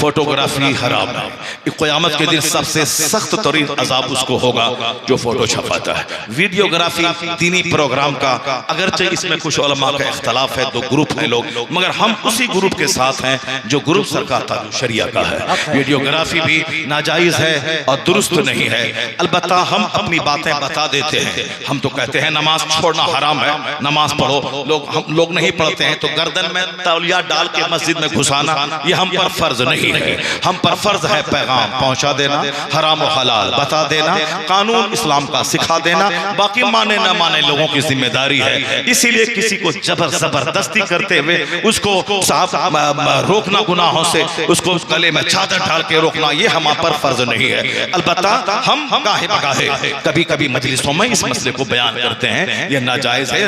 Photography हराम है। क़यामत के दिन सबसे सख्त तरीन अजाब उसको होगा जो फोटो छपाता है। वीडियोग्राफी दीनी प्रोग्राम का, अगरचे इसमें कुछ उलमा का इख्तलाफ है, 2 ग्रुप है लोग, मगर हम उसी ग्रुप के साथ हैं जो ग्रुप सरकार ताजुश शरिया का है। वीडियोग्राफी भी नाजायज है और दुरुस्त नहीं है। अलबत्ता हम अपनी बातें बता देते हैं। हम तो कहते हैं नमाज छोड़ना हराम है, नमाज पढ़ो। हम लोग नहीं पढ़ते हैं तो गर्दन में तौलिया डाल के मस्जिद में घुसाना ये हम पर फर्ज नहीं है। हम पर फर्ज है पैगाम पहुंचा देना, हराम और हलाल बता देना, कानून इस्लाम का सिखा देना। बाकी माने न माने लोगों की जिम्मेदारी है। इसीलिए किसी को जबरदस्ती करते हुए उसको साहब रोकना गुनाहों से, उसको गले में चादर डाल के रोकना ये हम पर फर्ज नहीं है। अलबत्ता हम गाहे बगाहे कभी कभी मजलिसों में इस मसले को बयान करते हैं, ये नाजायज है,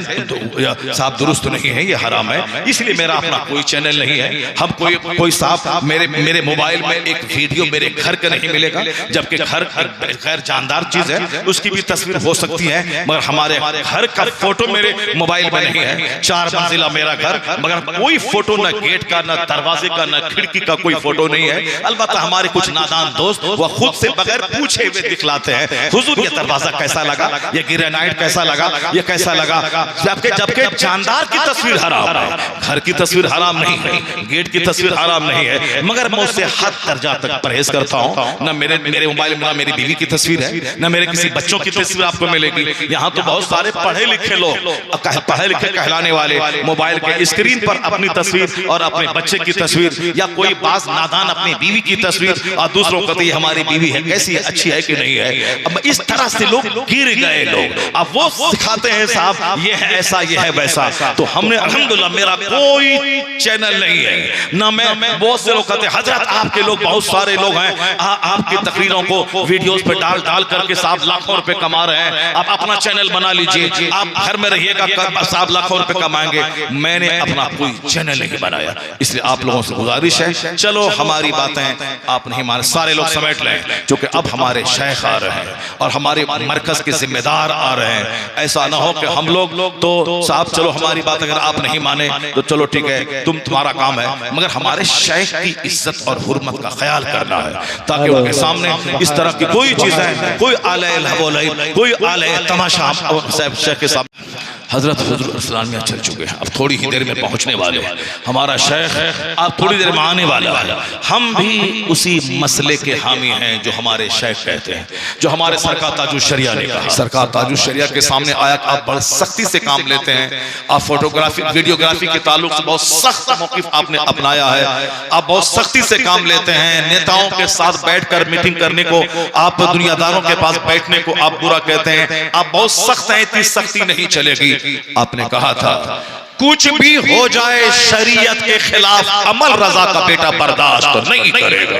साहब दुरुस्त नहीं है, ये हराम है। इसलिए मेरा अपना कोई चैनल नहीं है। हम कोई साहब मेरे मोबाइल में एक वीडियो मेरे घर का नहीं मिलेगा, जबकि घर खैर जानदार चीज है, उसकी भी तस्वीर हो सकती है, मगर हमारे घर का फोटो मेरे मोबाइल में नहीं है। 4 मंजिला मेरा घर, मगर कोई फोटो न गेट का, न दरवाजे का, न खिड़की का कोई फोटो नहीं है। अलबत्ता हमारे कुछ नादान दोस्त वो खुद से बगैर पूछे हुए दिखलाते हैं, हुजूर ये दरवाजा कैसा लगा, ये ग्रेनाइट कैसा लगा, ये कैसा लगा, जबकि जानदार की तस्वीर हराम है, घर की तस्वीर हराम नहीं है, गेट की तस्वीर हराम नहीं है। मगर मैं उससे हद दर्जा तक परहेज करता हूँ। न मेरे मोबाइल में मेरी बीवी की तस्वीर है, न मेरे किसी बच्चों की तस्वीर आपको मिलेगी। यहाँ तो बहुत सारे पढ़े लिखे लोग, पढ़े लिखे कहलाने वाले मोबाइल के स्क्रीन पर अपनी तस्वीर और अपने बच्चे की तस्वीर, या कोई बास नादान अपनी बीवी की तस्वीर और दूसरों को ये हमारी बीवी है कैसी है, अच्छी है कि नहीं है। अब इस तरह से लोग गिर गए लोग, अब वो सिखाते हैं साहब ये है ऐसा, ये है वैसा। तो हमने अल्हम्दुलिल्लाह मेरा कोई चैनल नहीं है, ना मैं। बहुत से लोग कहते हैं हजरत आपके लोग बहुत सारे लोग हैं, आपकी तकरीरों को वीडियोस पे डाल करके साहब लाखों रुपए कमा रहे हैं, आप अपना चैनल बना लीजिए, आप घर में रहिएगा साहब लाखों रुपए कमाएंगे। मैंने अपना कोई चैनल नहीं बनाया। इसलिए आप लोगों से गुजारिश है, चलो हमारी बातें आप नहीं मान, सारे लोग समेट लें, क्योंकि अब हमारे शेख आ रहे हैं और हमारे मरकज के जिम्मेदार आ रहे हैं। ऐसा ना हो कि हम लोग तो साहब चलो हमारी बात अगर आप नहीं माने तो चलो ठीक है, तुम्हारा काम है, मगर हमारे शेख की इज्जत और हुर्मत का ख्याल करना है, ताकि उनके सामने इस तरह की कोई चीजें, कोई आले लहवोलई, कोई आले तमाशा शेख के सामने। हजरत हुजूर चल चुके हैं, अब थोड़ी ही देर में पहुंचने वाले हैं। हमारा शेख अब थोड़ी देर में आने वाला है। हम भी उसी मसले के हामी हैं जो हमारे शेख कहते हैं, जो हमारे सरकार ताजुश शरिया ने कहा। सरकार ताजुश शरिया के सामने आया कि आप बड़ी सख्ती से काम लेते हैं, आप फोटोग्राफी वीडियोग्राफी के ताल्लुक से बहुत सख्त मौक़िफ़ आपने अपनाया है, आप बहुत सख्ती से काम लेते हैं। नेताओं के साथ बैठकर मीटिंग करने को, आप दुनियादारों के पास बैठने को आप बुरा कहते हैं, आप बहुत सख्त हैं, इतनी सख्ती नहीं चलेगी। आपने कहा था कुछ भी हो जाए शरीयत के खिलाफ अमल रजा का बेटा बर्दाश्त तो नहीं करेगा।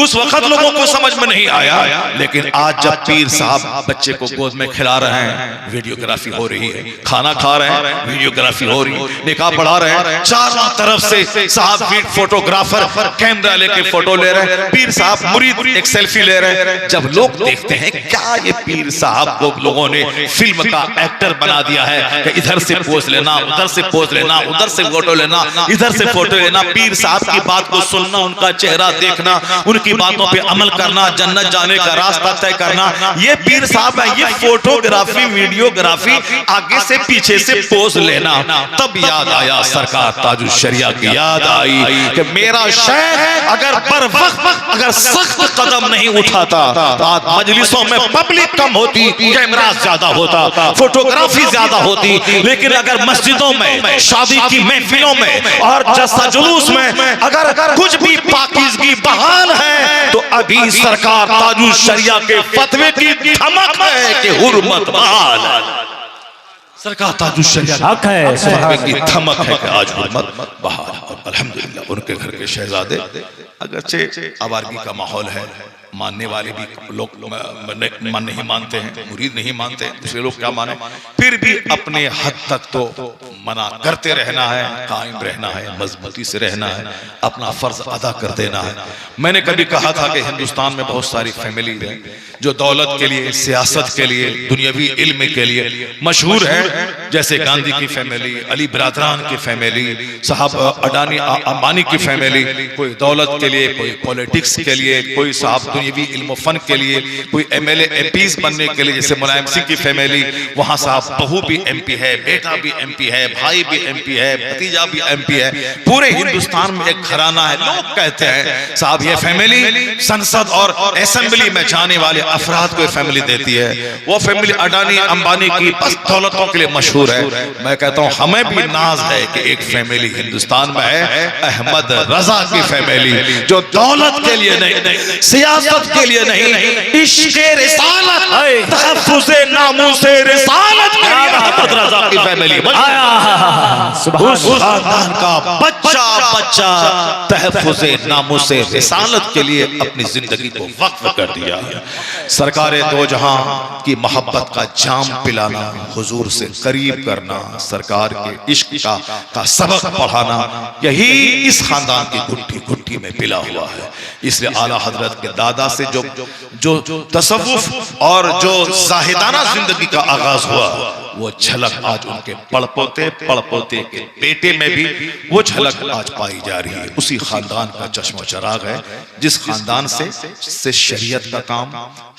उस वक्त लोगों को समझ में नहीं आया, लेकिन आज जब पीर साहब बच्चे को गोद में खिला रहे हैं, वीडियोग्राफी हो रही है, खाना खा रहे हैं, वीडियोग्राफी हो रही है, निकाह पढ़ा रहे हैं, चारों तरफ से साहब फोटोग्राफर कैमरा लेके फोटो ले रहे हैं, पीर साहब मुरीद एक सेल्फी ले रहे हैं। जब लोग देखते हैं क्या ये पीर साहब को लोगों ने फिल्म का एक्टर बना दिया है कि इधर से पोज लेना, उधर से पोज लेना, उधर से फोटो लेना, इधर से फोटो लेना, पीर साहब की बात को सुनना, उनका चेहरा देखना, उनकी बातों पे अमल करना, जन्नत जाने का रास्ता तय करना, ये पीर साहब है। ये फोटोग्राफी वीडियोग्राफी आगे से पीछे से पोज लेना। तब याद आया सरकार ताजुश शरिया की याद आई कि मेरा शेख अगर बर वक्त अगर सख्त कदम नहीं उठाता तो आज मजलिसों में पब्लिक कम होती, कैमरा ज्यादा होता, फोटोग्राफी ज्यादा होती। लेकिन अगर मस्जिदों में, शादी की महफिलों में और जलसा जुलूस में अगर कुछ भी पाकीज़गी बहाल है तो अभी सरकार ताजुश शरिया के फतवे की धमक है कि हुर्मत बहाल है। सरकार ताजुश शरिया की धमक है कि आज हुर्मत बहाल। और अल्हम्दुलिल्लाह उनके घर के शहजादे, अगरचे आवारगी का माहौल है, मानने वाले भी लोग नहीं मानते हैं, मुरीद नहीं मानते हैं, दूसरे लोग क्या माने, फिर भी अपने हद तक तो मना करते रहना है, कायम रहना है, मजबूती से रहना है, अपना फर्ज अदा कर देना है। मैंने कभी कहा था कि हिंदुस्तान में बहुत सारी फैमिली है जो दौलत के लिए, सियासत के लिए, दुनियावी इल्म के लिए मशहूर है, जैसे गांधी की फैमिली, अली बरादरान की फैमिली, साहब अडानी अंबानी की फैमिली, कोई दौलत के लिए, कोई पॉलिटिक्स के लिए, कोई साहब दुनियावी इल्म फन के लिए, कोई एमएलए एमपीज बनने के लिए, जैसे मुलायम सिंह की फैमिली, वहां साहब बहू भी एमपी है, बेटा भी एमपी है, भाई भी एमपी है, भतीजा भी एमपी है। पूरे हिंदुस्तान में एक घराना है। लोग कहते हैं साहब ये फैमिली संसद और असेंबली में जाने वाले अफराद को फैमिली देती है, वो फैमिली अडानी अंबानी की बस दौलतों के लिए मशहूर है। मैं कहता हूं हमें भी नाज है कि एक फैमिली हिंदुस्तान में है, अहमद रजा की फैमिली, जो दौलत के लिए नहीं, सियासत के लिए नहीं, इश्क़ रिसालत है, तहफ़्फ़ुज़ नामूसे रिसालत के लिए अहमद रजा की फैमिली, उस खानदान का बच्चा बच्चा तहफ़्फ़ुज़ नामूसे रिसालत के लिए अपनी जिंदगी को वक्फ कर दिया। सरकारे दो जहां की मोहब्बत का जाम पिलाना, हुजूर से करीब करना, सरकार के इश्क का सबक पढ़ाना, यही इस खानदान की गुट्ठी गुट्ठी में पिला हुआ है। इसलिए आला हजरत के दादा से जो तसव्वुफ और जो जाहिदाना जिंदगी का आगाज हुआ, वो झलक आज उनके पड़पोते के बेटे में भी वो झलक आज पाई जा रही है। उसी खानदान का चश्मो चराग है जिस खानदान से शरीयत का काम,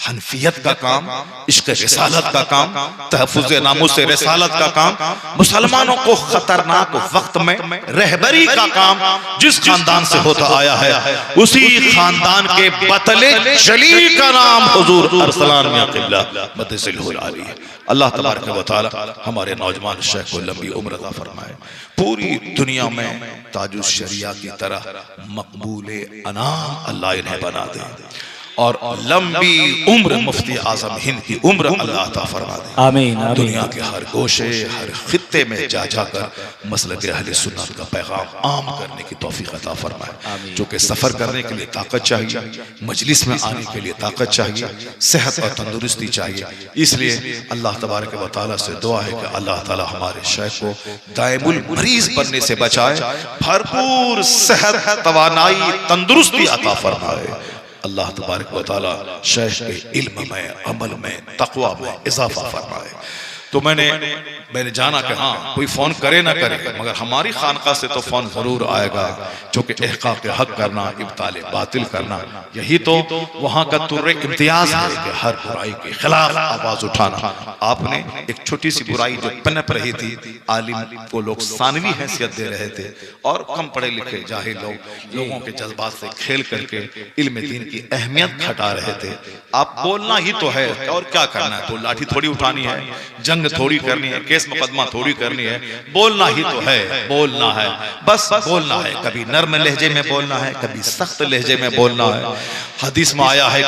हनफियत का काम, इश्क रिसालत का काम, तहफ़्फ़ुज़ नामूसे रिसालत का काम, मुसलमानों को खतरनाक वक्त में रहबरी का काम जिस खानदान से होता आया है, उसी खानदान के बतले जलील का नाम हुजूर अरसलान मियां क़िबला मद्दिसिल्हुल आली है। अल्लाह तबारक व तआला हमारे नौजवान शेख को लंबी उम्र अता फरमाए, पूरी दुनिया में ताजुश शरिया की तरह मकबूल अनाम अल्लाह इन्हें बना दे और लंबी उम्र मुफ्ती आजम हिंद की उम्र अल्लाह अता फरमा दे। आमीन। दुनिया के हर गोशे, हर खित्ते में जा जाकर मसलक अहले सुन्नत का पैगाम आम करने की तौफीक अता फरमाए। जो कि सफर करने के लिए ताकत चाहिए, मजलिस में आने के लिए ताकत चाहिए, सेहत और तंदुरुस्ती चाहिए। इसलिए अल्लाह तबारक व तआला से दुआ है कि अल्लाह ताला हमारे शेख को दायमुल मरीज बनने से बचाए, भरपूर सेहत, तवानाई, तंदुरुस्ती अता फरमाए। अल्लाह तबारक व तआला शेख के इल्म में, अमल में, तक़वा में इजाफा फरमाए। तो मैंने जाना कि हाँ कोई फोन करे ना करे, मगर हमारी खानका से तो फोन जरूर आएगा, क्योंकि इहक़ाक़ के हक करना, इब्ताल बातिल करना, यही तो वहाँ का तुर्रे इम्तियाज है कि हर बुराई के खिलाफ आवाज उठाना। आपने एक छोटी सी बुराई जो पनप रही थी, आलिम को लोग सानवी हैसियत दे रहे थे और कम पढ़े लिखे जाहिल लोगों के जज्बात से खेल करके इल्म दीन की अहमियत घटा रहे थे। आप बोलना ही तो है, और क्या करना है, तो लाठी थोड़ी उठानी है, जंग थोड़ी करनी है, केस मुकदमा थोड़ी करनी है, बोलना ही तो है, बोलना है, बस बोलना है। कभी नर्म लहजे में बोलना है, कभी सख्त लहजे में बोलना है। हदीस में आया है